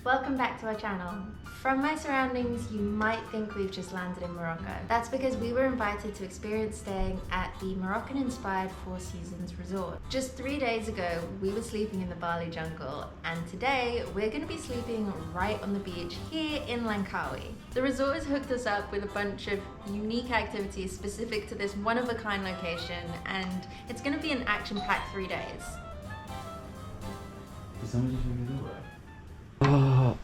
Welcome back to our channel. From my surroundings, you might think we've just landed in Morocco. That's because we were invited to experience staying at the Moroccan-inspired Four Seasons resort. Just 3 days ago, we were sleeping in the Bali jungle, and today we're going to be sleeping right on the beach here in Langkawi. The resort has hooked us up with a bunch of unique activities specific to this one-of-a-kind location, and it's going to be an action-packed 3 days. Did somebody show me the way? Oh,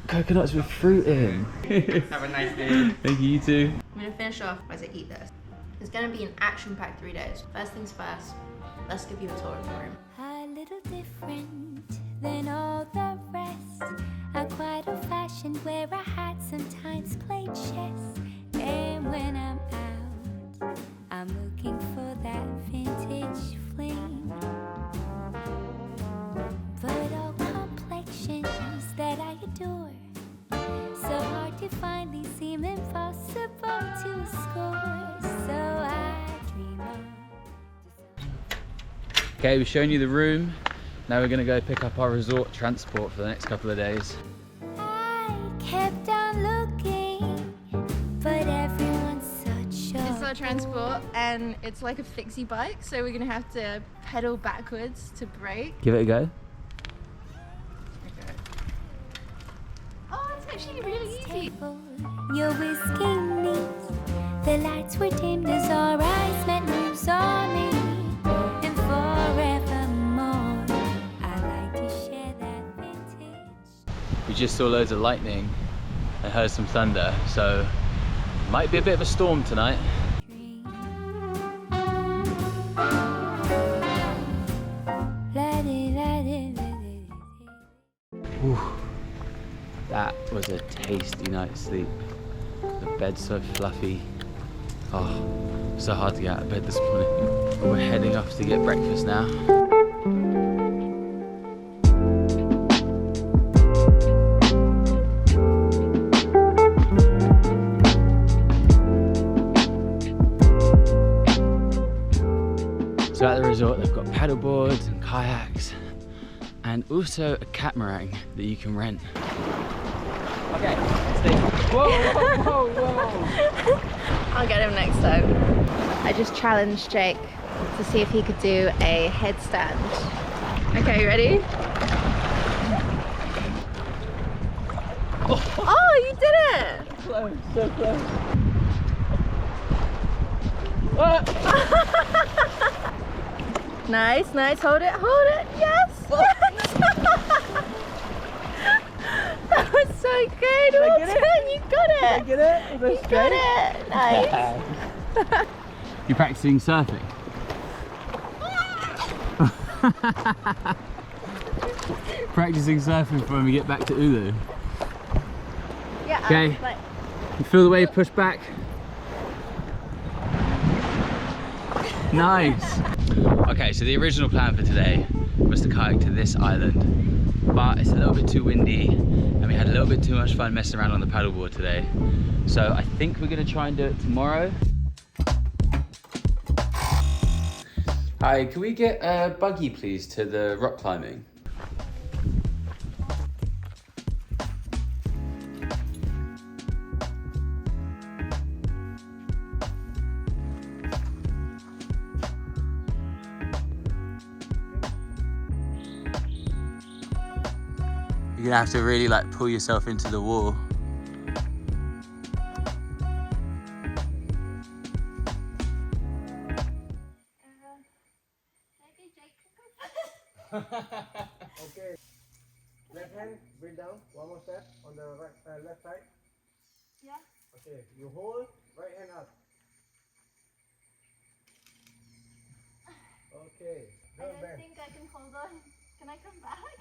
coconuts with fruit in. Have a nice day. Thank you, you too. I'm gonna finish off as I eat this. It's gonna be an action-packed 3 days. First things first, let's give you a tour of the room. A little different than all the rest. I'm quite old-fashioned where I had sometimes played chess. And when I'm out, I'm looking for that vintage fling. But all complexions that I adore, so hard to find, they seem impossible to score. So I dream of. Okay, we've shown you the room. Now we're gonna go pick up our resort transport for the next couple of days. I kept on looking, but everyone's such a. This is our transport, and it's like a fixie bike, so we're gonna have to pedal backwards to brake. Give it a go. Oh, it's actually really easy. Your whiskey neat, the lights were dimmed as our eyes met, moves on me, and forevermore I like to share that vintage. We just saw loads of lightning and heard some thunder, so might be a bit of a storm tonight. Whew. That was a tasty night's sleep. The bed's so fluffy. Oh, so hard to get out of bed this morning. We're heading off to get breakfast now. So at the resort they've got paddle boards and kayaks and also a catamaran that you can rent. Okay, stay. Whoa, whoa, whoa, whoa. I'll get him next time. I just challenged Jake to see if he could do a headstand. Okay, you ready? Oh, you did it! Close, so close. Nice, nice. Hold it, yes! Yes! That was so good. Well done, you got it. Did I get it? Was You got it. Nice. You're practicing surfing? Practicing surfing for when we get back to Ulu. Yeah. Okay. You feel the wave push back? Nice. Okay, so the original plan for today was to kayak to this island, but it's a little bit too windy and we had a little bit too much fun messing around on the paddleboard today. So I think we're gonna try and do it tomorrow. Hi, can we get a buggy please to the rock climbing? You're gonna have to really like pull yourself into the wall. Okay. Left hand, bring down. One more step on the right, left side. Yeah. Okay. You hold. Right hand up. Okay. I Don't don't bend. think I can hold on. Can I come back?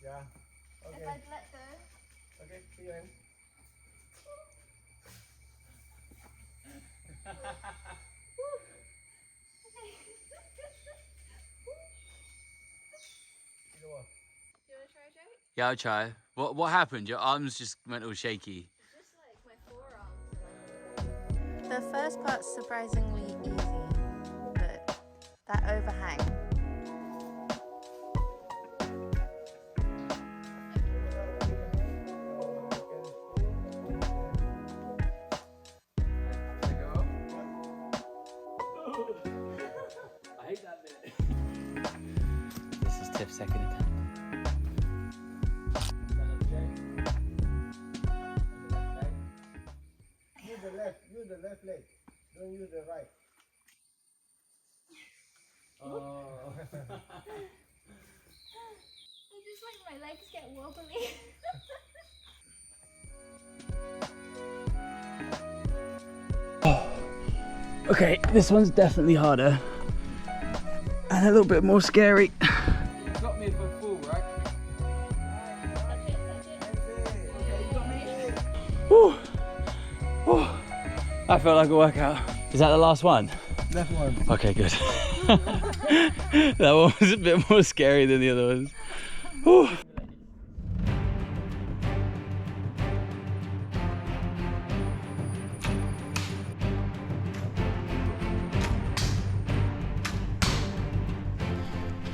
Yeah. If Okay. I'd let go. Okay. See you in. Do you want to try, Jake? Yeah, I'll try. What happened? Your arms just went all shaky. Just like my forearms. The first part's surprisingly easy, but that overhang. second attempt. Use the left leg. Don't use the right. Oh. It's just like my legs get wobbly. Okay, this one's definitely harder and a little bit more scary. You got me for full, right? Woo. Woo. I felt like a workout. Is that the last one? Left one. Okay, good. That one was a bit more scary than the other ones. Whew.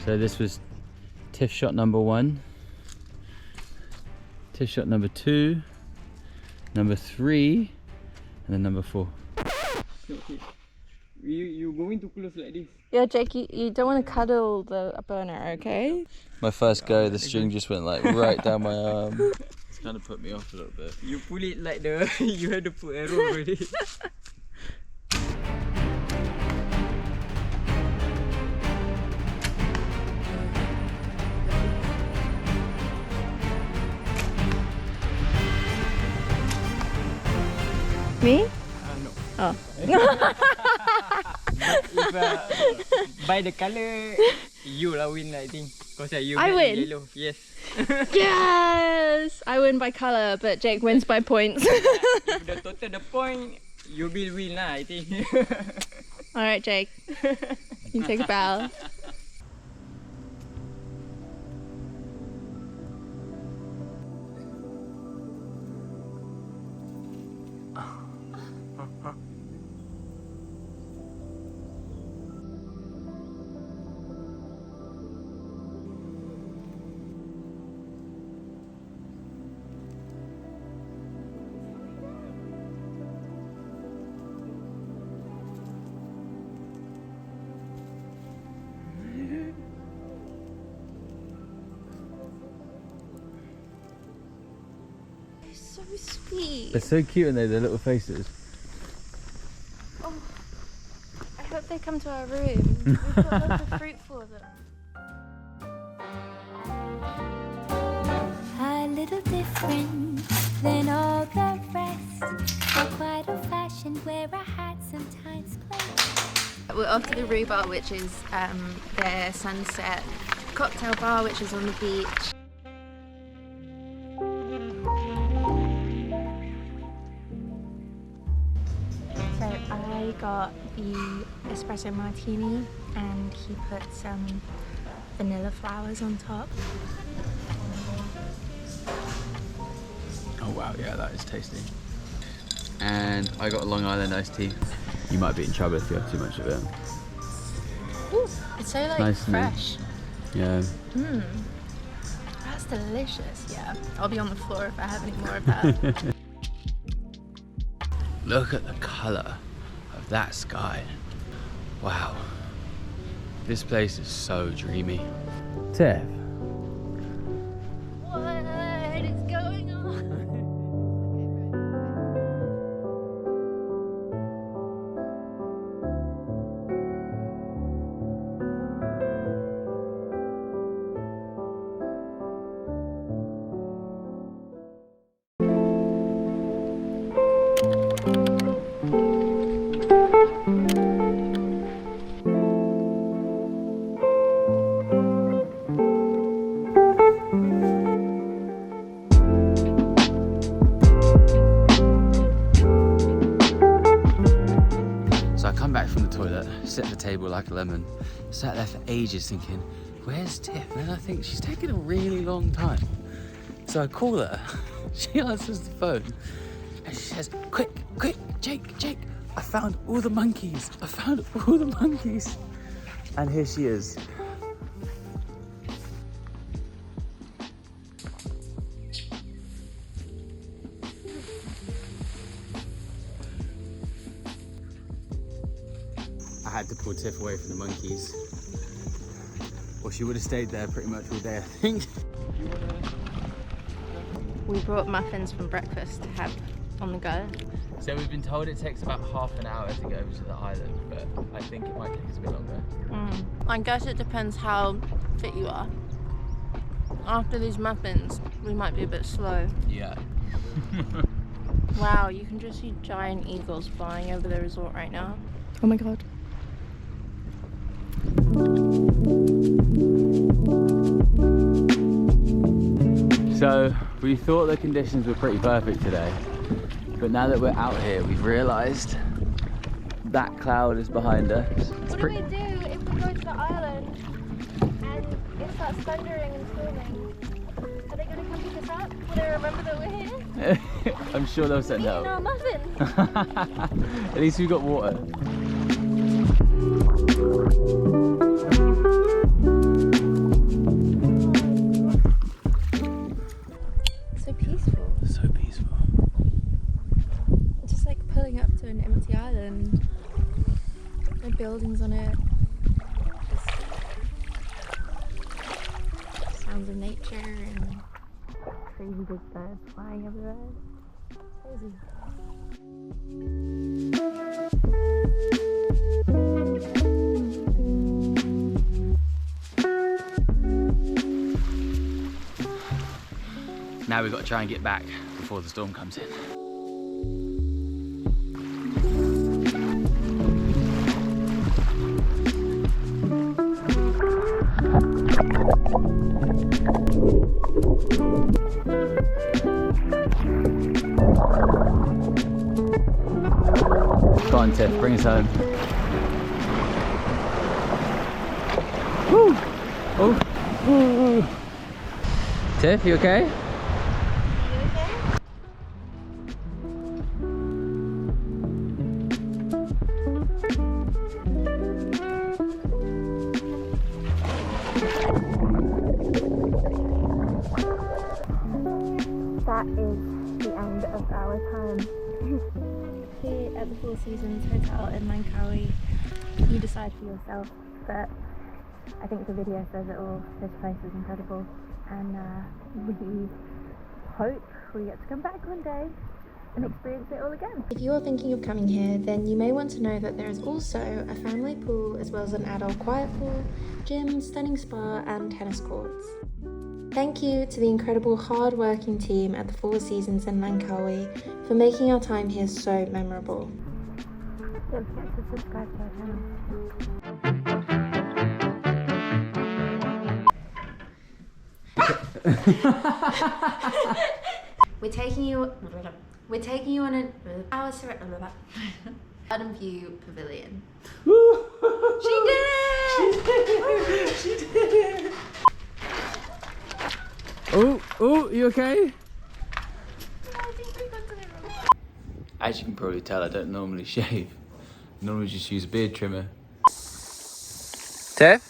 So this was TIFF shot number 1, TIFF shot number 2, number 3, and then number 4. Okay. You going to close like this? Yeah, Jake, you don't want to cuddle the burner, okay? My first go, the string just went like right down my arm. It's kind of put me off a little bit. You pull it like the you had to put arrow already. Me? No. Oh. If by the color, you lah win I think. Cause you I get win? yellow. Yes. Yes! I win by colour, but Jake wins by points. If the total the point, you will win lah I think. Alright, Jake. You can take a bow. So sweet. They're so cute, and they're their little faces. Oh, I hope they come to our room. We've got lots of fruit for them. A little different than all the rest. We're quite old-fashioned, wear a hat, sometimes play. We're off to the Rue Bar, which is their sunset cocktail bar, which is on the beach. So I got the espresso martini, and he put some vanilla flowers on top. Oh wow, yeah, that is tasty. And I got a Long Island iced tea. You might be in trouble if you have too much of it. Ooh, it's so like Nice, isn't it? fresh. Yeah. That's delicious. Yeah, I'll be on the floor if I have any more of that. Look at the colour of that sky. Wow. This place is so dreamy. Tiff. What is going on? Sit at the table like a lemon. Sat there for ages thinking, where's Tiff? And I think she's taking a really long time. So I call her, she answers the phone, and she says, quick, Jake, I found all the monkeys. And here she is. I had to pull Tiff away from the monkeys. or she would have stayed there pretty much all day, I think. We brought muffins from breakfast to have on the go. So we've been told it takes about half an hour to go over to the island, but I think it might take us a bit longer. I guess it depends how fit you are. After these muffins, we might be a bit slow. Yeah. Wow, you can just see giant eagles flying over the resort right now. Oh my god. So we thought the conditions were pretty perfect today, but now that we're out here, we've realised that cloud is behind us. What do we do if we go to the island and it starts thundering and storming? Are they going to come pick us up? Will they remember that we're here? I'm sure they'll send Eating help. our muffin. At least we've got water. So peaceful. So peaceful. It's just like pulling up to an empty island. No buildings on it. Just sounds of nature and crazy big birds flying everywhere. Crazy. Now we've got to try and get back before the storm comes in. Go on, Tiff, bring us home. Woo! Oh! Ooh. Tiff, you okay? That is the end of our time here at the Four Seasons Hotel in Langkawi. You decide for yourself, but I think the video says it all. This place is incredible, and we hope we get to come back one day and experience it all again. If you're thinking of coming here, then you may want to know that there is also a family pool as well as an adult quiet pool, gym, stunning spa and tennis courts. Thank you to the incredible hard-working team at the Four Seasons in Langkawi for making our time here so memorable. Don't forget to subscribe to our channel. We're taking you on our Garden View Pavilion. She did it! She did it! Oh, you okay? I think we got to the room. As you can probably tell, I don't normally shave. I normally just use a beard trimmer. Tiff?